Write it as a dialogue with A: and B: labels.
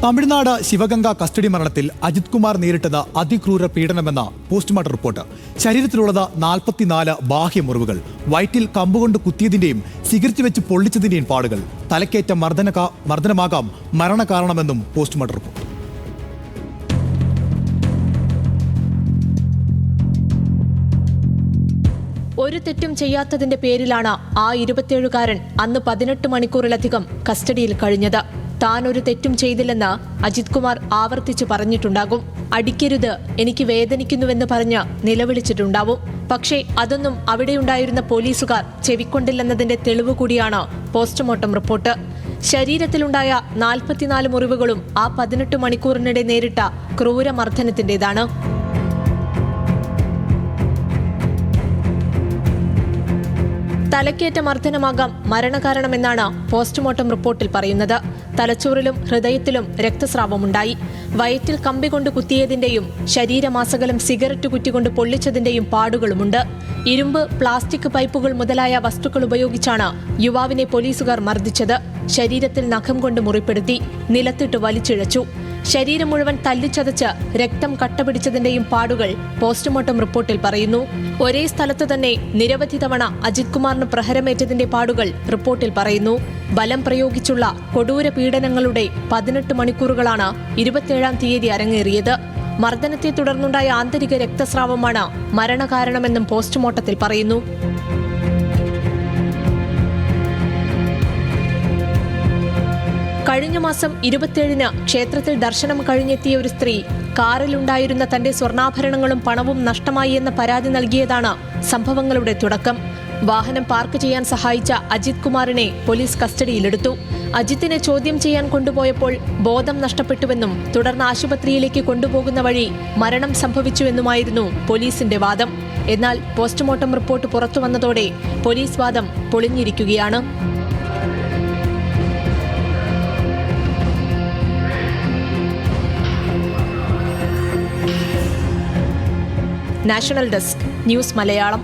A: Tamil Nadu Sivaganga custody മരണത്തിൽ അജിത് കുമാർ നേരിട്ടത് അതിക്രൂര പീഡനമെന്ന postmortem report. ശരീരത്തിലുള്ളത് 44 ബാഹ്യമുറിവുകൾ, വയറ്റിൽ കമ്പുകൊണ്ട് കുത്തിയതിന്റെയും സിഗരറ്റ് വെച്ച് പൊള്ളിച്ചതിന്റെയും പാടുകൾ. തലക്കേറ്റ മർദ്ദനമാകാം മരണകാരണമെന്നും പോസ്റ്റ്മോർട്ടം റിപ്പോർട്ട്.
B: ഒരു തെറ്റും ചെയ്യാത്തതിന്റെ പേരിലാണ് ആ 27-കാരൻ അന്ന് 18 മണിക്കൂറിലധികം കസ്റ്റഡിയിൽ കഴിഞ്ഞത്. താൻ ഒരു തെറ്റും ചെയ്തില്ലെന്ന് അജിത് കുമാർ ആവർത്തിച്ചു പറഞ്ഞിട്ടുണ്ടാകും. അടിക്കരുത്, എനിക്ക് വേദനിക്കുന്നുവെന്ന് പറഞ്ഞ് നിലവിളിച്ചിട്ടുണ്ടാവും. പക്ഷേ അതൊന്നും അവിടെയുണ്ടായിരുന്ന പോലീസുകാർ ചെവിക്കൊണ്ടില്ലെന്നതിന്റെ തെളിവ് കൂടിയാണ് പോസ്റ്റ്മോർട്ടം റിപ്പോർട്ട്. ശരീരത്തിലുണ്ടായ 44 മുറിവുകളും ആ 18 മണിക്കൂറിനിടെ നേരിട്ട ക്രൂരമർദ്ദനത്തിന്റേതാണ്. തലക്കേറ്റ മർദ്ദനമാകാം മരണകാരണമെന്നാണ് പോസ്റ്റ്മോർട്ടം റിപ്പോർട്ടിൽ പറയുന്നത്. തലച്ചോറിലും ഹൃദയത്തിലും രക്തസ്രാവമുണ്ടായി. വയറ്റിൽ കമ്പി കൊണ്ട് കുത്തിയതിന്റെയും ശരീരമാസകലം സിഗരറ്റ് കുറ്റികൊണ്ട് പൊള്ളിച്ചതിന്റെയും പാടുകളുമുണ്ട്. ഇരുമ്പ്, പ്ലാസ്റ്റിക് പൈപ്പുകൾ മുതലായ വസ്തുക്കൾ ഉപയോഗിച്ചാണ് യുവാവിനെ പോലീസുകാർ മർദ്ദിച്ചത്. ശരീരത്തിൽ നഖം കൊണ്ട് മുറിപ്പെടുത്തി, നിലത്തിട്ട് വലിച്ചിഴച്ചു. ശരീരം മുഴുവൻ തല്ലിച്ചതച്ച് രക്തം കട്ടപിടിച്ചതിന്റെയും പാടുകൾ പോസ്റ്റ്മോർട്ടം റിപ്പോർട്ടിൽ പറയുന്നു. ഒരേ സ്ഥലത്ത് തന്നെ നിരവധി തവണ അജിത് കുമാറിന് പ്രഹരമേറ്റതിന്റെ പാടുകൾ റിപ്പോർട്ടിൽ പറയുന്നു. ബലം പ്രയോഗിച്ചുള്ള കൊടൂര പീഡനങ്ങളുടെ 18 മണിക്കൂറുകളാണ് 27-ാം തീയതി അരങ്ങേറിയത്. മർദ്ദനത്തെ തുടർന്നുണ്ടായ ആന്തരിക രക്തസ്രാവമാണ് മരണകാരണമെന്നും പോസ്റ്റ്മോർട്ടത്തിൽ പറയുന്നു. കഴിഞ്ഞ മാസം 27-ന് ക്ഷേത്രത്തിൽ ദർശനം കഴിഞ്ഞെത്തിയ ഒരു സ്ത്രീ കാറിലുണ്ടായിരുന്ന തന്റെ സ്വർണ്ണാഭരണങ്ങളും പണവും നഷ്ടമായി എന്ന പരാതി നൽകിയതാണ് സംഭവങ്ങളുടെ തുടക്കം. വാഹനം പാർക്ക് ചെയ്യാൻ സഹായിച്ച അജിത് കുമാറിനെ പോലീസ് കസ്റ്റഡിയിലെടുത്തു. അജിത്തിനെ ചോദ്യം ചെയ്യാൻ കൊണ്ടുപോയപ്പോൾ ബോധം നഷ്ടപ്പെട്ടുവെന്നും തുടർന്ന് ആശുപത്രിയിലേക്ക് കൊണ്ടുപോകുന്ന വഴി മരണം സംഭവിച്ചുവെന്നുമായിരുന്നു പോലീസിന്റെ വാദം. എന്നാൽ പോസ്റ്റ്മോർട്ടം റിപ്പോർട്ട് പുറത്തുവന്നതോടെ പോലീസ് വാദം പൊളിഞ്ഞിരിക്കുകയാണ്. National desk, news Malayalam.